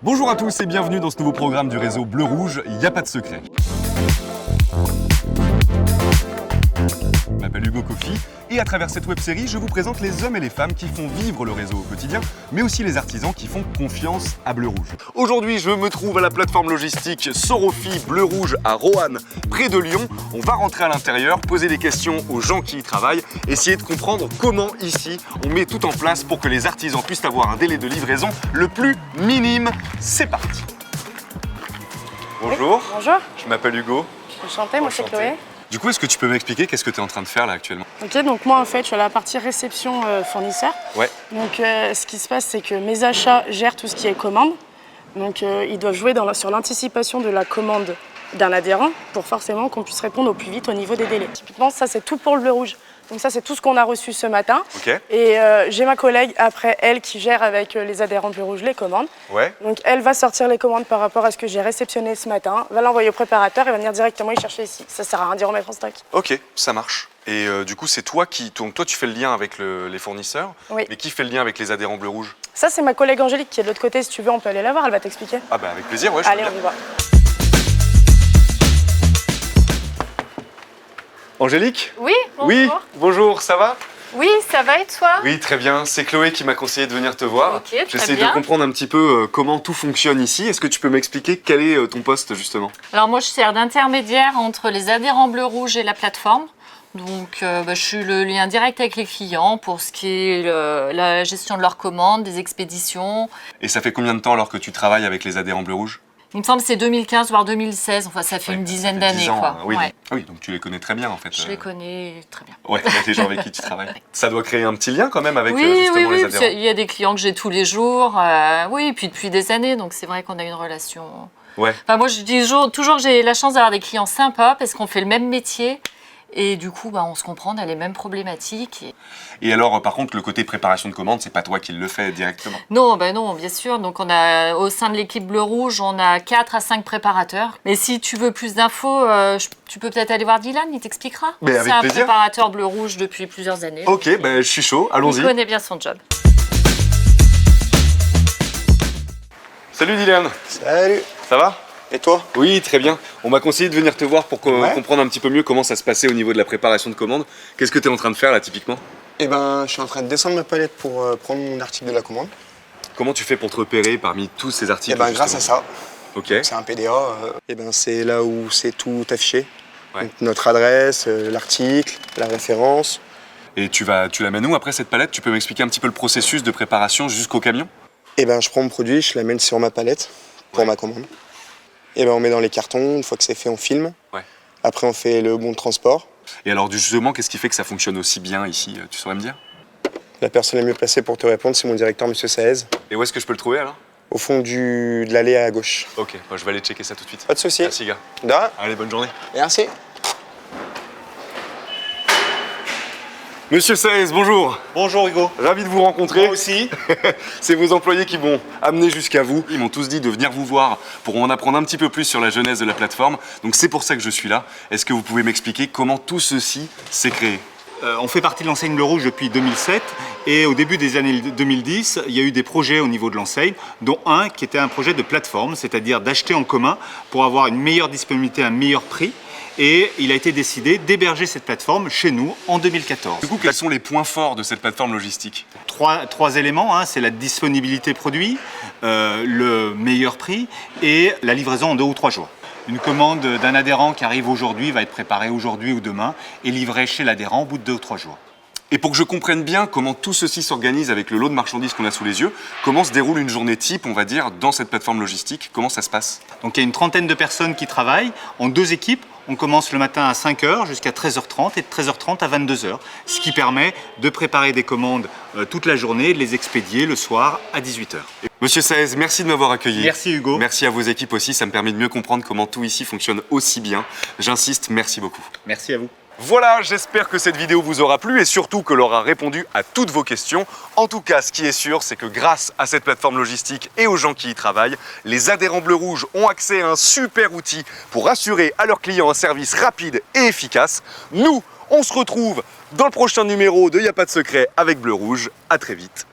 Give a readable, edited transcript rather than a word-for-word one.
Bonjour à tous et bienvenue dans ce nouveau programme du réseau Bleu-Rouge, il n'y a pas de secret. Je m'appelle Hugo Kofi et à travers cette web-série, je vous présente les hommes et les femmes qui font vivre le réseau au quotidien, mais aussi les artisans qui font confiance à Bleu-Rouge. Aujourd'hui, je me trouve à la plateforme logistique Sorofi Bleu-Rouge à Roanne, près de Lyon. On va rentrer à l'intérieur, poser des questions aux gens qui y travaillent, essayer de comprendre comment ici on met tout en place pour que les artisans puissent avoir un délai de livraison le plus minime. C'est parti. Bonjour. Oui, bonjour. Je m'appelle Hugo. Enchantée, moi c'est Chloé. Du coup, est-ce que tu peux m'expliquer qu'est-ce que tu es en train de faire là actuellement? Ok, donc moi en fait je suis à la partie réception fournisseur. Ouais. Donc ce qui se passe c'est que mes achats gèrent tout ce qui est commande. Donc ils doivent jouer sur l'anticipation de la commande d'un adhérent pour forcément qu'on puisse répondre au plus vite au niveau des délais. Typiquement ça c'est tout pour le Bleu-Rouge. Donc ça c'est tout ce qu'on a reçu ce matin. Ok. Et j'ai ma collègue après elle qui gère avec les adhérents Bleu-Rouge les commandes. Ouais. Donc elle va sortir les commandes par rapport à ce que j'ai réceptionné ce matin, va l'envoyer au préparateur et va venir directement y chercher ici. Ça sert à rien d'y remettre en stock. Ok, ça marche. Et du coup, c'est toi qui... Donc toi, tu fais le lien avec les fournisseurs. Oui. Mais qui fait le lien avec les adhérents Bleu-Rouge? Ça c'est ma collègue Angélique qui est de l'autre côté, si tu veux on peut aller la voir, elle va t'expliquer. Ah bah avec plaisir, ouais. Je Allez, veux on bien. y va. Angélique? Oui, bonjour. Oui, bonjour, ça va? Oui, ça va et toi? Oui, très bien. C'est Chloé qui m'a conseillé de venir te voir. Ok, très J'essaie de bien. comprendre un petit peu comment tout fonctionne ici. Est-ce que tu peux m'expliquer quel est ton poste justement? Alors moi, je sers d'intermédiaire entre les adhérents Bleu-Rouge et la plateforme. Donc je suis le lien direct avec les clients pour ce qui est la gestion de leurs commandes, des expéditions. Et ça fait combien de temps alors que tu travailles avec les adhérents Bleu-Rouge? Il me semble que c'est 2015 voire 2016, enfin ça fait une dizaine Ça fait 10 d'années ans, quoi. hein. Oui. Ouais. Ah oui, donc tu les connais très bien en fait. Je les connais très bien. Ouais, les gens avec qui tu travailles. Ça doit créer un petit lien quand même avec Oui, justement les parce adhérents. qu'il y a des clients que j'ai tous les jours, oui, puis depuis des années, donc c'est vrai qu'on a une relation. Ouais. Enfin, moi je dis toujours que j'ai la chance d'avoir des clients sympas parce qu'on fait le même métier. Et du coup, on se comprend, on a les mêmes problématiques. Et alors, par contre, le côté préparation de commande, c'est pas toi qui le fais directement? Non, non, bien sûr. Donc, on a, au sein de l'équipe Bleu-Rouge, on a 4 à 5 préparateurs. Mais si tu veux plus d'infos, tu peux peut-être aller voir Dylan, il t'expliquera. Mais avec c'est un plaisir. préparateur Bleu-Rouge depuis plusieurs années. Ok, je suis chaud, Il allons-y. connaît bien son job. Salut Dylan, Salut. ça va? Et toi? Oui, très bien. On m'a conseillé de venir te voir pour Ouais. comprendre un petit peu mieux comment ça se passait au niveau de la préparation de commande. Qu'est-ce que tu es en train de faire là typiquement? Eh ben, je suis en train de descendre ma palette pour prendre mon article de la commande. Comment tu fais pour te repérer parmi tous ces articles? Eh ben, grâce à justement ça. Ok. C'est un PDA. Eh ben, c'est là où c'est tout affiché. Ouais. Donc, notre adresse, l'article, la référence. Et tu l'amènes où après cette palette? Tu peux m'expliquer un petit peu le processus de préparation jusqu'au camion? Eh ben, je prends mon produit, je l'amène sur ma palette pour Ouais. ma commande. Eh ben, on met dans les cartons. Une fois que c'est fait, on filme. Ouais. Après, on fait le bon de transport. Et alors justement, qu'est-ce qui fait que ça fonctionne aussi bien ici? Tu saurais me dire? La personne la mieux placée pour te répondre, c'est mon directeur, Monsieur Saez, Et où est-ce que je peux le trouver alors? au fond de l'allée à gauche. Ok, je vais aller checker ça tout de suite. Pas de souci. Merci gars. De rien. Allez, bonne journée. Merci. Monsieur Saez, bonjour. Bonjour Hugo. Ravi de vous rencontrer. Moi aussi. C'est vos employés qui m'ont amené jusqu'à vous. Ils m'ont tous dit de venir vous voir pour en apprendre un petit peu plus sur la genèse de la plateforme. Donc c'est pour ça que je suis là. Est-ce que vous pouvez m'expliquer comment tout ceci s'est créé? On fait partie de l'enseigne Bleu-Rouge depuis 2007 et au début des années 2010, il y a eu des projets au niveau de l'enseigne, dont un qui était un projet de plateforme, c'est-à-dire d'acheter en commun pour avoir une meilleure disponibilité, un meilleur prix. Et il a été décidé d'héberger cette plateforme chez nous en 2014. Du coup, quels sont les points forts de cette plateforme logistique? Trois éléments, c'est la disponibilité produit, le meilleur prix et la livraison en 2 ou 3 jours. Une commande d'un adhérent qui arrive aujourd'hui va être préparée aujourd'hui ou demain et livrée chez l'adhérent au bout de 2 ou 3 jours. Et pour que je comprenne bien comment tout ceci s'organise avec le lot de marchandises qu'on a sous les yeux, comment se déroule une journée type, on va dire, dans cette plateforme logistique? Comment ça se passe? Donc il y a une trentaine de personnes qui travaillent en 2 équipes. On commence le matin à 5h jusqu'à 13h30 et de 13h30 à 22h, ce qui permet de préparer des commandes toute la journée et de les expédier le soir à 18h. Monsieur Saez, merci de m'avoir accueilli. Merci Hugo. Merci à vos équipes aussi, ça me permet de mieux comprendre comment tout ici fonctionne aussi bien. J'insiste, merci beaucoup. Merci à vous. Voilà, j'espère que cette vidéo vous aura plu et surtout qu'elle aura répondu à toutes vos questions. En tout cas, ce qui est sûr, c'est que grâce à cette plateforme logistique et aux gens qui y travaillent, les adhérents Bleu-Rouge ont accès à un super outil pour assurer à leurs clients un service rapide et efficace. Nous, on se retrouve dans le prochain numéro de Y a pas de secret avec Bleu-Rouge. À très vite.